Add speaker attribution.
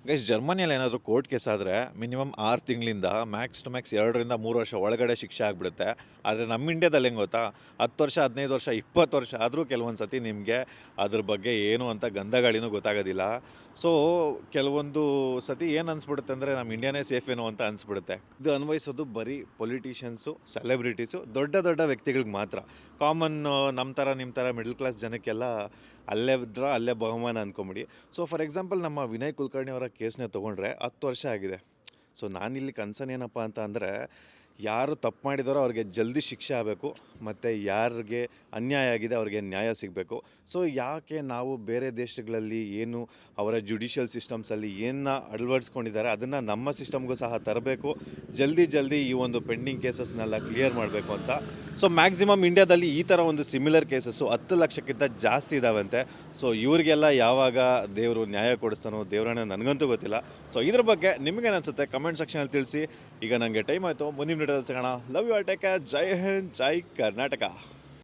Speaker 1: Guys ಜರ್ಮನಿಯಲ್ಲಿ ಏನಾದರೂ court case ಆದರೆ ಮಿನಿಮಮ್ 6 ತಿಂಗಳಿಂದ ಮ್ಯಾಕ್ಸ್ ಟು ಮ್ಯಾಕ್ಸ್ 2 ರಿಂದ 3 ವರ್ಷ ಒಳಗಡೆ ಶಿಕ್ಷೆ ಆಗಿಬಿಡುತ್ತೆ. ಆದರೆ ನಮ್ಮ ಇಂಡ್ಯಾದಲ್ಲಿ ಹೆಂಗೆ ಗೊತ್ತಾ, 10 ವರ್ಷ 15 ವರ್ಷ 20 ವರ್ಷ ಆದರೂ ಕೆಲವೊಂದು ಸತಿ ನಿಮಗೆ ಅದ್ರ ಬಗ್ಗೆ ಏನು ಅಂತ ಗಂಧಗಾಳಿನೂ ಗೊತ್ತಾಗೋದಿಲ್ಲ. ಸೊ ಕೆಲವೊಂದು ಸತಿ ಏನು ಅನಿಸ್ಬಿಡುತ್ತೆ ಅಂದರೆ ನಮ್ಮ ಇಂಡಿಯಾನೇ ಸೇಫ್ ಏನೋ ಅಂತ ಅನಿಸ್ಬಿಡುತ್ತೆ. ಇದು ಅನ್ವಯಿಸೋದು ಬರೀ ಪೊಲಿಟಿಷಿಯನ್ಸು, ಸೆಲೆಬ್ರಿಟೀಸು, ದೊಡ್ಡ ದೊಡ್ಡ ವ್ಯಕ್ತಿಗಳಿಗೆ ಮಾತ್ರ. ಕಾಮನ್ ನಮ್ಮ ಥರ ನಿಮ್ಮ ಥರ ಮಿಡಲ್ ಕ್ಲಾಸ್ ಜನಕ್ಕೆಲ್ಲ ಅಲ್ಲೇ ಬಿದ್ದರೆ ಅಲ್ಲೇ ಬಹುಮಾನ ಅಂದ್ಕೊಂಬಿಡಿ. ಸೊ ಫಾರ್ ಎಕ್ಸಾಂಪಲ್ ನಮ್ಮ ವಿನಯ್ ಕುಲಕರ್ಣಿ ಅವರ ಕೇಸ್ನೇ ತೊಗೊಂಡ್ರೆ 10 ವರ್ಷ ಆಗಿದೆ. ಸೊ ನಾನಿಲ್ಲಿ ಕನ್ಸರ್ನ್ ಏನಪ್ಪ ಅಂತ ಅಂದರೆ, ಯಾರು ತಪ್ಪು ಮಾಡಿದಾರೋ ಅವ್ರಿಗೆ ಜಲ್ದಿ ಶಿಕ್ಷೆ ಆಗಬೇಕು, ಮತ್ತು ಯಾರಿಗೆ ಅನ್ಯಾಯ ಆಗಿದೆ ಅವ್ರಿಗೆ ನ್ಯಾಯ ಸಿಗಬೇಕು. ಸೊ ಯಾಕೆ ನಾವು ಬೇರೆ ದೇಶಗಳಲ್ಲಿ ಏನು ಅವರ ಜುಡಿಷಿಯಲ್ ಸಿಸ್ಟಮ್ಸಲ್ಲಿ ಏನನ್ನ ಅಳವಡಿಸ್ಕೊಂಡಿದ್ದಾರೆ ಅದನ್ನು ನಮ್ಮ ಸಿಸ್ಟಮ್ಗೂ ಸಹ ತರಬೇಕು. ಜಲ್ದಿ ಈ ಒಂದು ಪೆಂಡಿಂಗ್ ಕೇಸಸ್ನೆಲ್ಲ ಕ್ಲಿಯರ್ ಮಾಡಬೇಕು ಅಂತ. ಸೊ ಮ್ಯಾಕ್ಸಿಮಮ್ ಇಂಡ್ಯಾದಲ್ಲಿ ಈ ಥರ ಒಂದು ಸಿಮಿಲರ್ ಕೇಸಸ್ಸು 10 ಲಕ್ಷಕ್ಕಿಂತ ಜಾಸ್ತಿ ಇದ್ದಾವಂತೆ. ಸೊ ಇವರಿಗೆಲ್ಲ ಯಾವಾಗ ದೇವರು ನ್ಯಾಯ ಕೊಡಿಸ್ತಾನೋ ದೇವರನ್ನ ನನಗಂತೂ ಗೊತ್ತಿಲ್ಲ. ಸೊ ಇದ್ರ ಬಗ್ಗೆ ನಿಮಗೇನು ಅನಿಸುತ್ತೆ ಕಮೆಂಟ್ ಸೆಕ್ಷನಲ್ಲಿ ತಿಳಿಸಿ. ಈಗ ನನಗೆ ಟೈಮ್ ಆಯಿತು, ಮುಂದಿನ ವಿಡಿಯೋದಲ್ಲಿ ಸಿಗೋಣ. Love you all, take care, Jai Hind, Jai Karnataka.